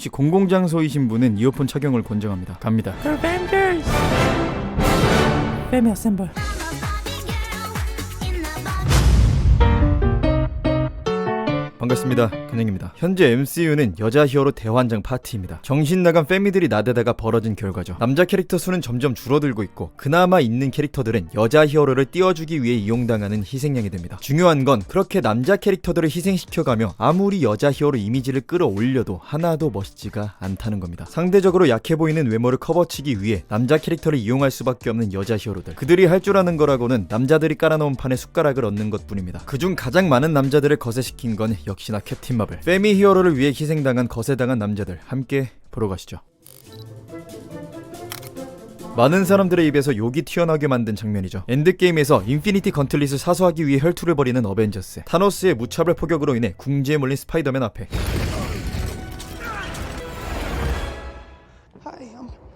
혹시 공공장소이신 분은 이어폰 착용을 권장합니다. 갑니다. Avengers! Femi assemble. 반갑습니다. 근영입니다. 현재 MCU는 여자 히어로 대환장 파티입니다. 정신나간 패미들이 나대다가 벌어진 결과죠. 남자 캐릭터 수는 점점 줄어들고 있고 그나마 있는 캐릭터들은 여자 히어로를 띄워주기 위해 이용당하는 희생양이 됩니다. 중요한 건 그렇게 남자 캐릭터들을 희생시켜가며 아무리 여자 히어로 이미지를 끌어올려도 하나도 멋있지가 않다는 겁니다. 상대적으로 약해 보이는 외모를 커버치기 위해 남자 캐릭터를 이용할 수밖에 없는 여자 히어로들. 그들이 할 줄 아는 거라고는 남자들이 깔아놓은 판에 숟가락을 얹는 것뿐입니다. 그중 가장 많은 남자들을 거세시킨 건 역시나 캡틴 마블. 패미 히어로를 위해 희생당한 거세당한 남자들 함께 보러 가시죠. 많은 사람들의 입에서 욕이 튀어나오게 만든 장면이죠. 엔드게임에서 인피니티 건틀릿을 사수하기 위해 혈투를 벌이는 어벤져스. 타노스의 무차별 포격으로 인해 궁지에 몰린 스파이더맨 앞에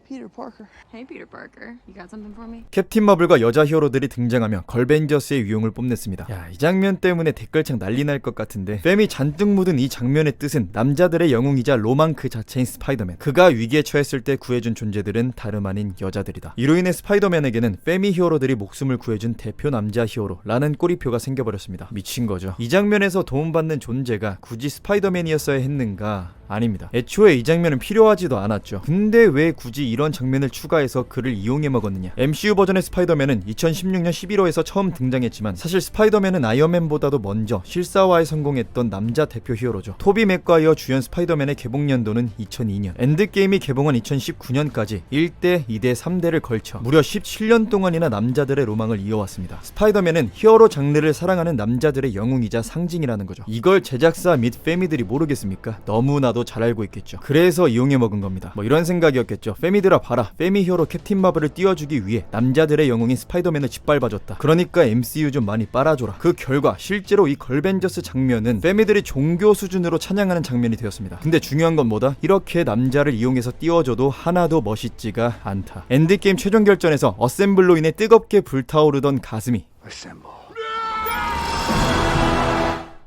Peter Parker. Hey, Peter Parker. You got something for me? 캡틴 마블과 여자 히어로들이 등장하며 걸벤져스의 위용을 뽐냈습니다. 야, 이 장면 때문에 댓글창 난리 날 것 같은데 뺨이 잔뜩 묻은 이 장면의 뜻은 남자들의 영웅이자 로망 그 자체인 스파이더맨. 그가 위기에 처했을 때 구해준 존재들은 다름 아닌 여자들이다. 이로 인해 스파이더맨에게는 패미 히어로들이 목숨을 구해준 대표 남자 히어로라는 꼬리표가 생겨버렸습니다. 미친 거죠. 이 장면에서 도움받는 존재가 굳이 스파이더맨이었어야 했는가? 아닙니다. 애초에 이 장면은 필요하지도 않았죠. 근데 왜 굳이 이런 장면을 추가해서 그를 이용해 먹었느냐. MCU 버전의 스파이더맨은 2016년 11호에서 처음 등장했지만 사실 스파이더맨은 아이언맨보다도 먼저 실사화에 성공했던 남자 대표 히어로죠. 토비 맥과이어 주연 스파이더맨의 개봉 연도는 2002년, 엔드게임이 개봉한 2019년까지 1대, 2대, 3대를 걸쳐 무려 17년 동안이나 남자들의 로망을 이어왔습니다. 스파이더맨은 히어로 장르를 사랑하는 남자들의 영웅이자 상징이라는 거죠. 이걸 제작사 및 패미들이 모르겠습니까? 너무나도 잘 알고 있겠죠. 그래서 이용해 먹은 겁니다. 뭐 이런 생각이었겠죠. 패미들아 봐라, 패미 히어로 캡틴 마블을 띄워주기 위해 남자들의 영웅인 스파이더맨을 짓밟아줬다. 그러니까 MCU 좀 많이 빨아줘라. 그 결과 실제로 이 걸벤져스 장면은 패미들이 종교 수준으로 찬양하는 장면이 되었습니다. 근데 중요한 건 뭐다? 이렇게 남자를 이용해서 띄워줘도 하나도 멋있지가 않다. 엔드게임 최종 결전에서 어셈블로 인해 뜨겁게 불타오르던 가슴이 Assemble.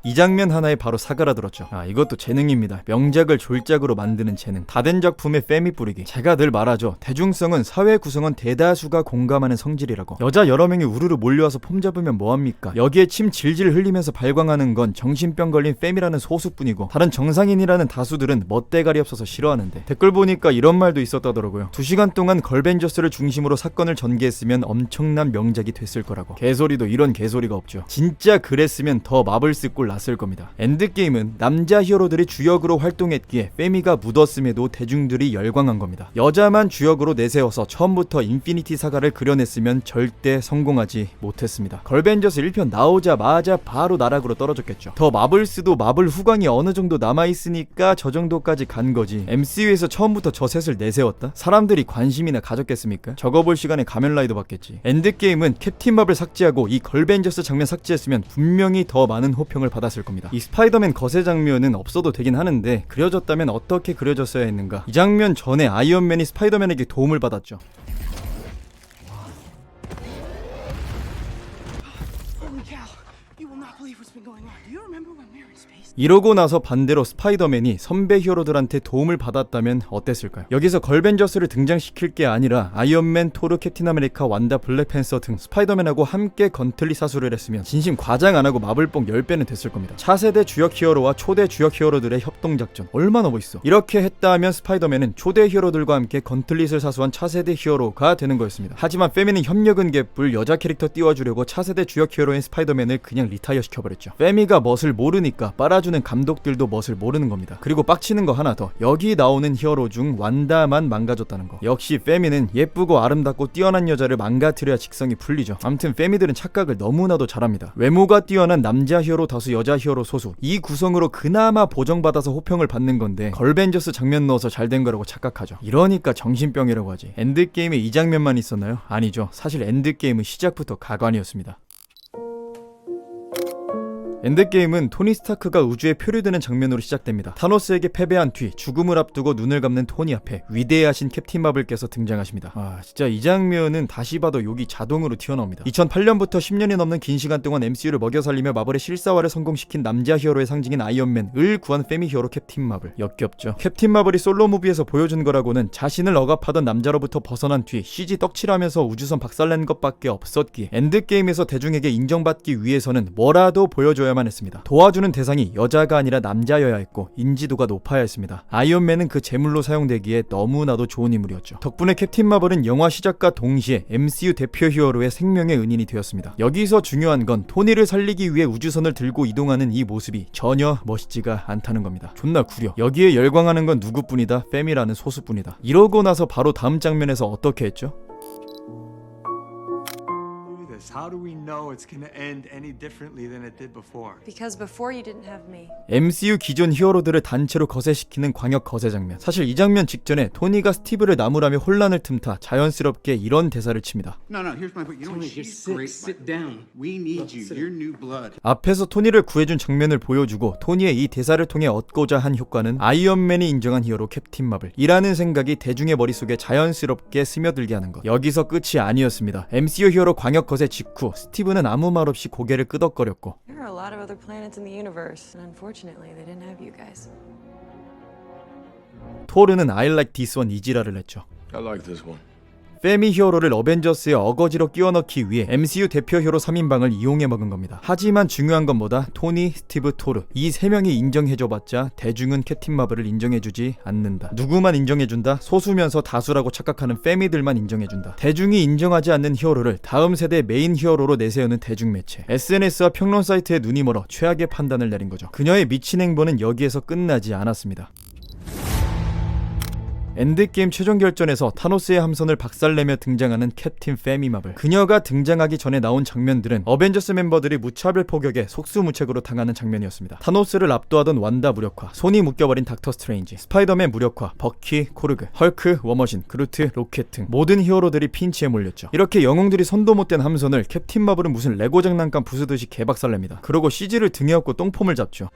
이 장면 하나에 바로 사그라들었죠. 이것도 재능입니다. 명작을 졸작으로 만드는 재능. 다 된 작품에 패미 뿌리기. 제가 늘 말하죠. 대중성은 사회 구성원 대다수가 공감하는 성질이라고. 여자 여러 명이 우르르 몰려와서 폼 잡으면 뭐합니까? 여기에 침 질질 흘리면서 발광하는 건 정신병 걸린 패미라는 소수뿐이고 다른 정상인이라는 다수들은 멋대가리 없어서 싫어하는데 댓글 보니까 이런 말도 있었다더라고요. 2시간 동안 걸벤져스를 중심으로 사건을 전개했으면 엄청난 명작이 됐을 거라고. 개소리도 이런 개소리가 없죠. 진짜 그랬으면 더 마블스 꼴 났을 겁니다. 엔드게임은 남자 히어로들이 주역으로 활동했기에 패미가 묻었음에도 대중들이 열광한 겁니다. 여자만 주역으로 내세워서 처음부터 인피니티 사가를 그려냈으면 절대 성공하지 못했습니다. 걸벤져스 1편 나오자마자 바로 나락으로 떨어졌겠죠. 더 마블스도 마블 후광이 어느 정도 남아있으니까 저 정도까지 간 거지. MCU에서 처음부터 저 셋을 내세웠다? 사람들이 관심이나 가졌겠습니까? 적어볼 시간에 가면라이더 받겠지. 엔드게임은 캡틴 마블 삭제하고 이 걸벤져스 장면 삭제했으면 분명히 더 많은 호평을 받았을 겁니다. 이 스파이더맨 거세 장면은 없어도 되긴 하는데 그려졌다면 어떻게 그려졌어야 했는가. 이 장면 전에 아이언맨이 스파이더맨에게 도움을 받았죠. Holy cow! You will not believe what's been going on. Do you remember when we were in space? 이러고 나서 반대로 스파이더맨이 선배 히어로들한테 도움을 받았다면 어땠을까요? 여기서 걸벤져스를 등장시킬 게 아니라 아이언맨, 토르, 캡틴 아메리카, 완다, 블랙팬서 등 스파이더맨하고 함께 건틀리 사수를 했으면 진심 과장 안 하고 마블뽕 10배는 됐을 겁니다. 차세대 주역 히어로와 초대 주역 히어로들의 협동작전 얼마나 멋있어. 이렇게 했다 하면 스파이더맨은 초대 히어로들과 함께 건틀릿을 사수한 차세대 히어로가 되는 거였습니다. 하지만 패미는 협력은 개뿔 여자 캐릭터 띄워주려고 차세대 주역 히어로인 스파이더맨을 그냥 리타이어 시켜버렸죠. 패미가 멋을 모르니까 빨아주는 감독들도 멋을 모르는 겁니다. 그리고 빡치는 거 하나 더. 여기 나오는 히어로 중 완다만 망가졌다는 거. 역시 패미는 예쁘고 아름답고 뛰어난 여자를 망가뜨려야 직성이 풀리죠. 암튼 패미들은 착각을 너무나도 잘합니다. 외모가 뛰어난 남자 히어로 다수 여자 히어로 소수. 이 구성으로 그나마 보정받아서 호평을 받는 건데 걸벤져스 장면 넣어서 잘 된 거라고 착각하죠. 이러니까 정신병이라고 하지. 엔드게임에 이 장면만 있었나요? 아니죠. 사실 엔드게임은 시작부터 가관이었습니다. 엔드게임은 토니 스타크가 우주에 표류되는 장면으로 시작됩니다. 타노스에게 패배한 뒤 죽음을 앞두고 눈을 감는 토니 앞에 위대하신 캡틴 마블께서 등장하십니다. 아, 진짜 이 장면은 다시 봐도 욕이 자동으로 튀어나옵니다. 2008년부터 10년이 넘는 긴 시간 동안 MCU를 먹여 살리며 마블의 실사화를 성공시킨 남자 히어로의 상징인 아이언맨을 구한 패미 히어로 캡틴 마블. 역겹죠. 캡틴 마블이 솔로 무비에서 보여준 거라고는 자신을 억압하던 남자로부터 벗어난 뒤 CG 떡칠하면서 우주선 박살낸 것밖에 없었기에 엔드게임에서 대중에게 인정받기 위해서는 뭐라도 보여줘야만 했습니다. 도와주는 대상이 여자가 아니라 남자여야 했고 인지도가 높아야 했습니다. 아이언맨은 그 제물로 사용되기에 너무나도 좋은 인물이었죠. 덕분에 캡틴 마블은 영화 시작과 동시에 MCU 대표 히어로의 생명의 은인이 되었습니다. 여기서 중요한 건 토니를 살리기 위해 우주선을 들고 이동하는 이 모습이 전혀 멋있지가 않다는 겁니다. 존나 구려. 여기에 열광하는 건 누구뿐이다? 팸이라는 소수뿐이다. 이러고 나서 바로 다음 장면에서 어떻게 했죠? How do we know it's gonna end any differently than it did before? Because before you didn't have me. MCU 기존 히어로들을 단체로 거세시키는 광역 거세 장면. 사실 이 장면 직전에 토니가 스티브를 나무라며 혼란을 틈타 자연스럽게 이런 대사를 칩니다. No, here's my point. You know what? She's great. Sit down. We need you. You're new blood. 앞에서 토니를 구해준 장면을 보여주고 토니의 이 대사를 통해 얻고자 한 효과는 아이언맨이 인정한 히어로 캡틴 마블이라는 생각이 대중의 머릿속에 자연스럽게 스며들게 하는 것. 여기서 끝이 아니었습니다. MCU 히어로 광역 거세 직후 스티브는 아무 말 없이 고개를 끄덕거렸고 There are a lot of other planets in the universe, and unfortunately, they didn't have you guys. 토르는 I like this one 이지라를 했죠. I like this one. 패미 히어로를 어벤져스에 어거지로 끼워넣기 위해 MCU 대표 히어로 3인방을 이용해 먹은 겁니다. 하지만 중요한 건 뭐다? 토니, 스티브, 토르 이 세 명이 인정해줘봤자 대중은 캡틴 마블을 인정해주지 않는다. 누구만 인정해준다? 소수면서 다수라고 착각하는 패미들만 인정해준다. 대중이 인정하지 않는 히어로를 다음 세대의 메인 히어로로 내세우는 대중매체 SNS와 평론 사이트에 눈이 멀어 최악의 판단을 내린 거죠. 그녀의 미친 행보는 여기에서 끝나지 않았습니다. 엔드게임 최종 결전에서 타노스의 함선을 박살내며 등장하는 캡틴 패미 마블. 그녀가 등장하기 전에 나온 장면들은 어벤져스 멤버들이 무차별 포격에 속수무책으로 당하는 장면이었습니다. 타노스를 압도하던 완다 무력화, 손이 묶여버린 닥터 스트레인지, 스파이더맨 무력화, 버키, 코르그, 헐크, 워머신, 그루트, 로켓 등 모든 히어로들이 핀치에 몰렸죠. 이렇게 영웅들이 손도 못 댄 함선을 캡틴 마블은 무슨 레고 장난감 부수듯이 개박살냅니다. 그러고 CG를 등에 업고 똥폼을 잡죠.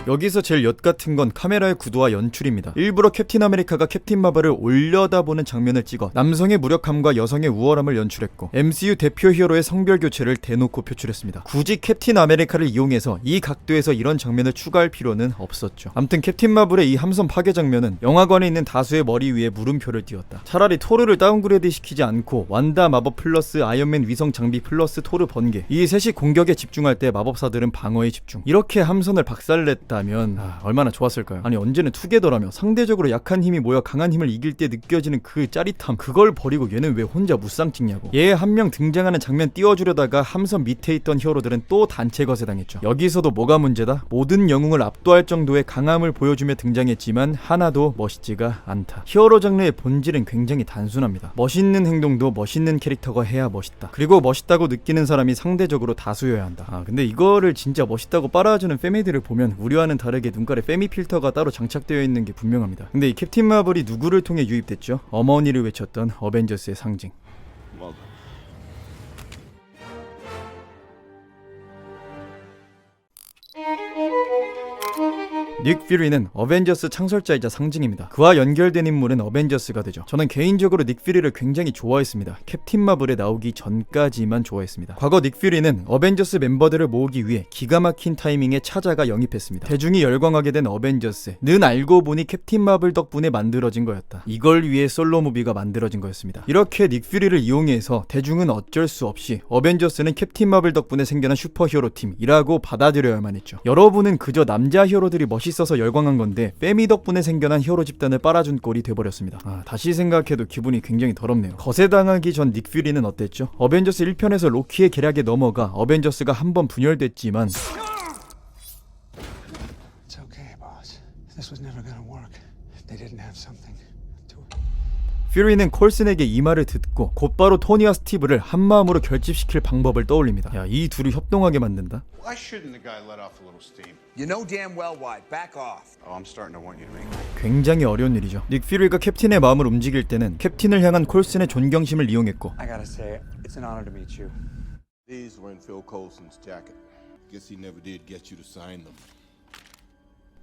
여기서 제일 엿같은 건 카메라의 구도와 연출입니다. 일부러 캡틴 아메리카가 캡틴 마블을 올려다보는 장면을 찍어 남성의 무력함과 여성의 우월함을 연출했고 MCU 대표 히어로의 성별 교체를 대놓고 표출했습니다. 굳이 캡틴 아메리카를 이용해서 이 각도에서 이런 장면을 추가할 필요는 없었죠. 암튼 캡틴 마블의 이 함선 파괴 장면은 영화관에 있는 다수의 머리 위에 물음표를 띄웠다. 차라리 토르를 다운그레이드 시키지 않고 완다 마법 플러스 아이언맨 위성 장비 플러스 토르 번개 이 셋이 공격에 집중할 때 마법사들은 방어에 집중. 이렇게 함선을 박살냈다 다면 얼마나 좋았을까요? 아니 언제는 투게더라며 상대적으로 약한 힘이 모여 강한 힘을 이길 때 느껴지는 그 짜릿함 그걸 버리고 얘는 왜 혼자 무쌍 찍냐고. 얘 한 명 등장하는 장면 띄워주려다가 함선 밑에 있던 히어로들은 또 단체 거세당했죠. 여기서도 뭐가 문제다? 모든 영웅을 압도할 정도의 강함을 보여주며 등장했지만 하나도 멋있지가 않다. 히어로 장르의 본질은 굉장히 단순합니다. 멋있는 행동도 멋있는 캐릭터가 해야 멋있다. 그리고 멋있다고 느끼는 사람이 상대적으로 다수여야 한다. 근데 이거를 진짜 멋있다고 빨아주는 패미들을 보면 우리와는 다르게 눈깔에 패미 필터가 따로 장착되어 있는 게 분명합니다. 근데 이 캡틴 마블이 누구를 통해 유입됐죠? 어머니를 외쳤던 어벤져스의 상징. 닉 퓨리는 어벤져스 창설자이자 상징입니다. 그와 연결된 인물은 어벤져스가 되죠. 저는 개인적으로 닉 퓨리를 굉장히 좋아했습니다. 캡틴 마블에 나오기 전까지만 좋아했습니다. 과거 닉 퓨리는 어벤져스 멤버들을 모으기 위해 기가 막힌 타이밍에 찾아가 영입했습니다. 대중이 열광하게 된 어벤져스는 알고 보니 캡틴 마블 덕분에 만들어진 거였다. 이걸 위해 솔로 무비가 만들어진 거였습니다. 이렇게 닉 퓨리를 이용해서 대중은 어쩔 수 없이 어벤져스는 캡틴 마블 덕분에 생겨난 슈퍼히어로 팀이라고 받아들여야만 했죠. 여러분은 그저 남자 히어로들이 멋있어서 열광한 건데 패미 덕분에 생겨난 히어로 집단을 빨아준 꼴이 돼버렸습니다. 다시 생각해도 기분이 굉장히 더럽네요. 거세당하기 전 닉 퓨리는 어땠죠? 어벤져스 1편에서 로키의 계략에 넘어가 어벤져스가 한번 분열됐지만 It's okay, boss. This was never gonna work. They didn't have something to it. 퓨리는 콜슨에게 이 말을 듣고 곧바로 토니와 스티브를 한마음으로 결집시킬 방법을 떠올립니다. 야, 이 둘이 협동하게 만든다? Why shouldn't the guy let off a little steam? You know damn well why. Back off. Oh, I'm starting to want you to make 굉장히 어려운 일이죠. 닉 퓨리가 캡틴의 마음을 움직일 때는 캡틴을 향한 콜슨의 존경심을 이용했고 I gotta say, it's an honor to meet you. These were in Phil Coulson's jacket. Guess he never did get you to sign them.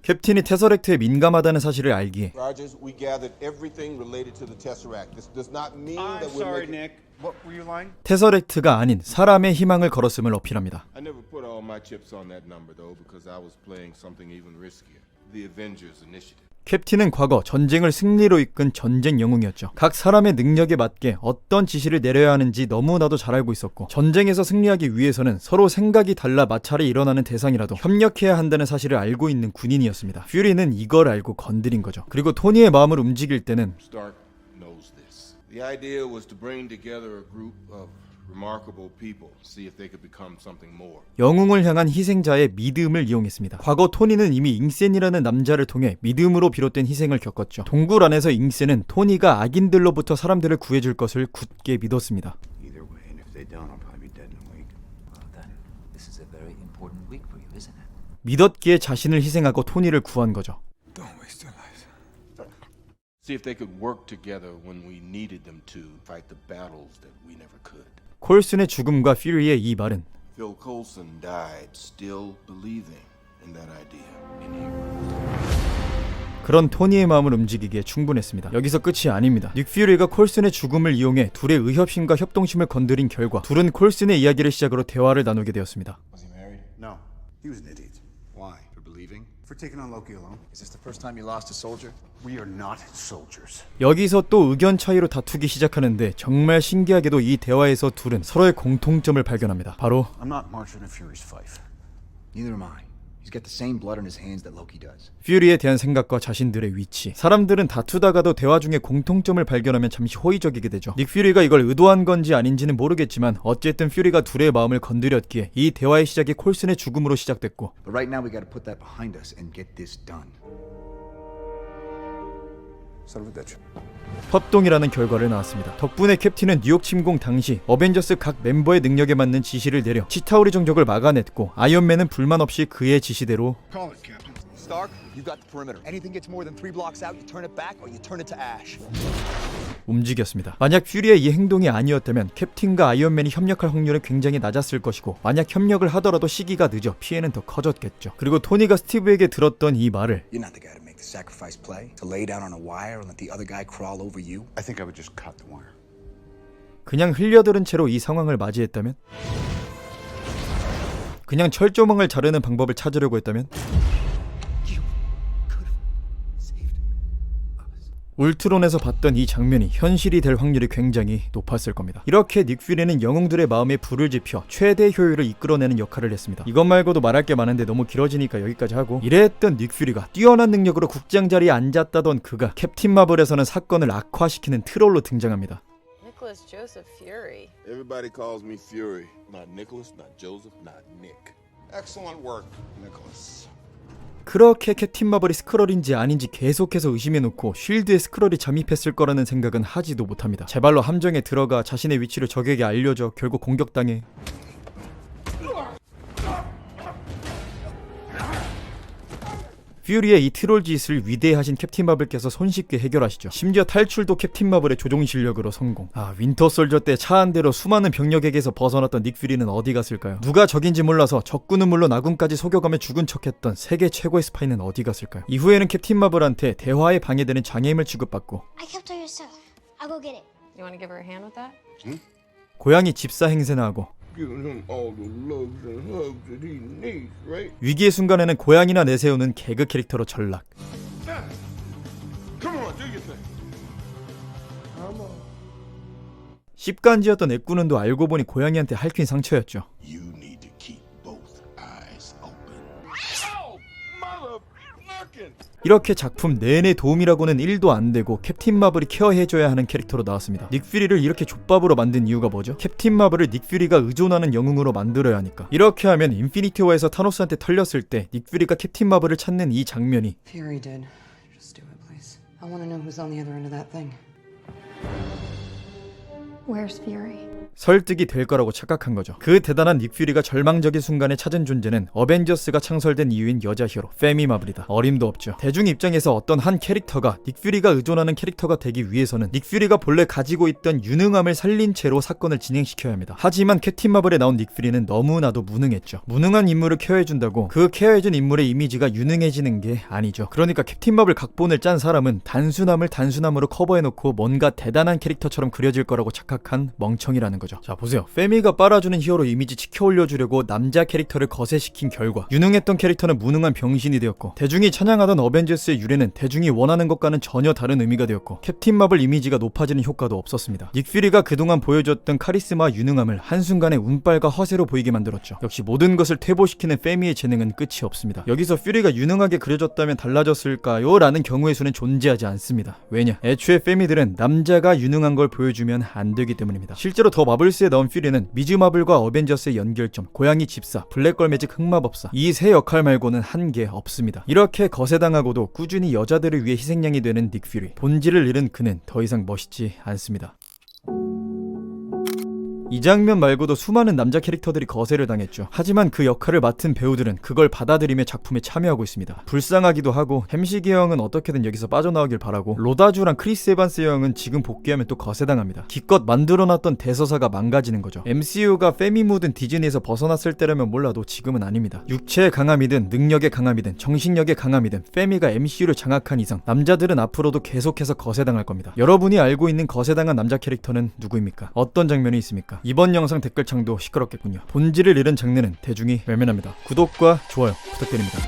캡틴이 테서렉트에 민감하다는 사실을 알기에 Rogers, we gathered everything related to the Tesseract. This does not mean I'm that we're sorry, making... Nick. What were you lying? 테서렉트가 아닌 사람의 희망을 걸었음을 어필합니다. I never put all my chips on that number, though, because I was playing something even riskier. The Avengers Initiative. 캡틴은 과거 전쟁을 승리로 이끈 전쟁 영웅이었죠. 각 사람의 능력에 맞게 어떤 지시를 내려야 하는지 너무나도 잘 알고 있었고, 전쟁에서 승리하기 위해서는 서로 생각이 달라 마찰이 일어나는 대상이라도 협력해야 한다는 사실을 알고 있는 군인이었습니다. 퓨리는 이걸 알고 건드린 거죠. 그리고 토니의 마음을 움직일 때는 Stark knows this. The idea was to bring together a group of remarkable people, see if they could become something more. 영웅을 향한 희생자의 믿음을 이용했습니다. 과거 토니는 이미 잉센이라는 남자를 통해 믿음으로 비롯된 희생을 겪었죠. 동굴 안에서 잉센은 토니가 악인들로부터 사람들을 구해줄 것을 굳게 믿었습니다. Either way, and if they don't, I'll probably be dead in a week. Well, then, this is a very important week for you, isn't it? 믿었기에 자신을 희생하고 토니를 구한 거죠. Don't waste their lives. See if they could work together when we needed them to fight the battles that we never could. 콜슨의 죽음과 퓨리의 이 말은 Phil Coulson died still believing in that idea. In heroes. 그런 토니의 마음을 움직이기에 충분했습니다. 여기서 끝이 아닙니다. 닉 퓨리가 콜슨의 죽음을 이용해 둘의 의협심과 협동심을 건드린 결과 둘은 콜슨의 이야기를 시작으로 대화를 나누게 되었습니다. Was he married? No. He was an idiot. Why? For believing? For taking on Loki alone? Is this the first time you lost a soldier? We are not soldiers. 여기서 또 의견 차이로 다투기 시작하는데 정말 신기하게도 이 대화에서 둘은 서로의 공통점을 발견합니다. 바로 I'm not marching in Fury's fight. Neither am I. He's got the same blood on his hands that Loki does. 퓨리에 대한 생각과 자신들의 위치. 사람들은 다투다가도 대화 중에 공통점을 발견하면 잠시 호의적이게 되죠. 닉 퓨리가 이걸 의도한 건지 아닌지는 모르겠지만 어쨌든 퓨리가 둘의 마음을 건드렸기에 이 대화의 시작이 콜슨의 죽음으로 시작됐고, But right now we got to put that behind us and get this done. Son of a bitch. 협동이라는 결과를 낳았습니다. 덕분에 캡틴은 뉴욕 침공 당시 어벤져스 각 멤버의 능력에 맞는 지시를 내려 치타우리 종족을 막아냈고, 아이언맨은 불만 없이 그의 지시대로 Call it, Captain. Stark, you got the perimeter. Anything gets more than 3 blocks out, you turn it back or you turn it to ash. 움직였습니다. 만약 퓨리의 이 행동이 아니었다면 캡틴과 아이언맨이 협력할 확률은 굉장히 낮았을 것이고, 만약 협력을 하더라도 시기가 늦어 피해는 더 커졌겠죠. 그리고 토니가 스티브에게 들었던 이 말을 You're not the guy to make the sacrifice play, to lay down on a wire and let the other guy crawl over you. I think I would just cut the wire. 그냥 흘려들은 채로 이 상황을 맞이했다면, 그냥 철조망을 자르는 방법을 찾으려고 했다면, 울트론에서 봤던 이 장면이 현실이 될 확률이 굉장히 높았을 겁니다. 이렇게 닉 퓨리는 영웅들의 마음에 불을 지펴 최대 효율을 이끌어내는 역할을 했습니다. 이것 말고도 말할 게 많은데 너무 길어지니까 여기까지 하고, 이랬던 닉 퓨리가 뛰어난 능력으로 국장 자리에 앉았다던 그가 캡틴 마블에서는 사건을 악화시키는 트롤로 등장합니다. Nicholas Joseph Fury. Everybody calls me Fury. Not Nicholas, not Joseph, not Nick. Excellent work, Nicholas. 그렇게 캡틴 마블이 스크럴인지 아닌지 계속해서 의심해놓고 쉴드에 스크럴이 잠입했을 거라는 생각은 하지도 못합니다. 제발로 함정에 들어가 자신의 위치를 적에게 알려줘 결국 공격당해. 퓨리의 이 트롤 짓을 위대하신 캡틴 마블께서 손쉽게 해결하시죠. 심지어 탈출도 캡틴 마블의 조종 실력으로 성공. 윈터 솔저 때 차 한 대로 수많은 병력에게서 벗어났던 닉 퓨리는 어디 갔을까요? 누가 적인지 몰라서 적군은 물론 아군까지 속여가며 죽은 척했던 세계 최고의 스파이는 어디 갔을까요? 이후에는 캡틴 마블한테 대화에 방해되는 장애임을 취급받고, I kept her yourself. I'll go get it. You want to give her a hand with that? 고양이 집사 행세나 하고, Giving him all the loves and hugs that he needs, right? 위기의 순간에는 고양이나 내세우는 개그 캐릭터로 전락. Come on, do your thing. 씹간지였던 애꾸는도 알고 보니 고양이한테 핥힌 상처였죠. You need to keep both eyes open. Oh, mother fucking! 이렇게 작품 내내 도움이라고는 1도 안 되고 캡틴 마블이 케어해줘야 하는 캐릭터로 나왔습니다. 닉 퓨리를 이렇게 족밥으로 만든 이유가 뭐죠? 캡틴 마블을 닉 퓨리가 의존하는 영웅으로 만들어야 하니까. 이렇게 하면 인피니티 워에서 타노스한테 털렸을 때 닉 퓨리가 캡틴 마블을 찾는 이 장면이 Fury did. Just do it, please. I want to know who's on the other end of that thing. Where's Fury? 설득이 될 거라고 착각한 거죠. 그 대단한 닉 퓨리가 절망적인 순간에 찾은 존재는 어벤져스가 창설된 이유인 여자 히어로 페미 마블이다. 어림도 없죠. 대중 입장에서 어떤 한 캐릭터가 닉 퓨리가 의존하는 캐릭터가 되기 위해서는 닉 퓨리가 본래 가지고 있던 유능함을 살린 채로 사건을 진행시켜야 합니다. 하지만 캡틴 마블에 나온 닉 퓨리는 너무나도 무능했죠. 무능한 인물을 케어해준다고 그 케어해준 인물의 이미지가 유능해지는 게 아니죠. 그러니까 캡틴 마블 각본을 짠 사람은 단순함을 단순함으로 커버해놓고 뭔가 대단한 캐릭터처럼 그려질 거라고 착각한 멍청이라는 거죠. 자 보세요. 페미가 빨아주는 히어로 이미지 지켜 올려주려고 남자 캐릭터를 거세시킨 결과 유능했던 캐릭터는 무능한 병신이 되었고, 대중이 찬양하던 어벤져스의 유래는 대중이 원하는 것과는 전혀 다른 의미가 되었고, 캡틴 마블 이미지가 높아지는 효과도 없었습니다. 닉 퓨리가 그동안 보여줬던 카리스마와 유능함을 한순간에 운빨과 허세로 보이게 만들었죠. 역시 모든 것을 퇴보시키는 페미의 재능은 끝이 없습니다. 여기서 퓨리가 유능하게 그려졌다면 달라졌을까요? 라는 경우의 수는 존재하지 않습니다. 왜냐? 애초에 페미들은 남자가 유능한 걸 보여주면 안 되기 때문입니다. 실제로 더 마블스에 나온 퓨리는 미즈 마블과 어벤져스의 연결점, 고양이 집사, 블랙걸 매직 흑마법사, 이 세 역할 말고는 한 게 없습니다. 이렇게 거세당하고도 꾸준히 여자들을 위해 희생양이 되는 닉 퓨리. 본질을 잃은 그는 더 이상 멋있지 않습니다. 이 장면 말고도 수많은 남자 캐릭터들이 거세를 당했죠. 하지만 그 역할을 맡은 배우들은 그걸 받아들이며 작품에 참여하고 있습니다. 불쌍하기도 하고, 햄시기 형은 어떻게든 여기서 빠져나오길 바라고, 로다주랑 크리스 에반스 형은 지금 복귀하면 또 거세당합니다. 기껏 만들어놨던 대서사가 망가지는 거죠. MCU가 페미 묻은 디즈니에서 벗어났을 때라면 몰라도 지금은 아닙니다. 육체의 강함이든 능력의 강함이든 정신력의 강함이든 페미가 MCU를 장악한 이상 남자들은 앞으로도 계속해서 거세당할 겁니다. 여러분이 알고 있는 거세당한 남자 캐릭터는 누구입니까? 어떤 장면이 있습니까? 이번 영상 댓글창도 시끄럽겠군요. 본질을 잃은 장르는 대중이 외면합니다. 구독과 좋아요 부탁드립니다.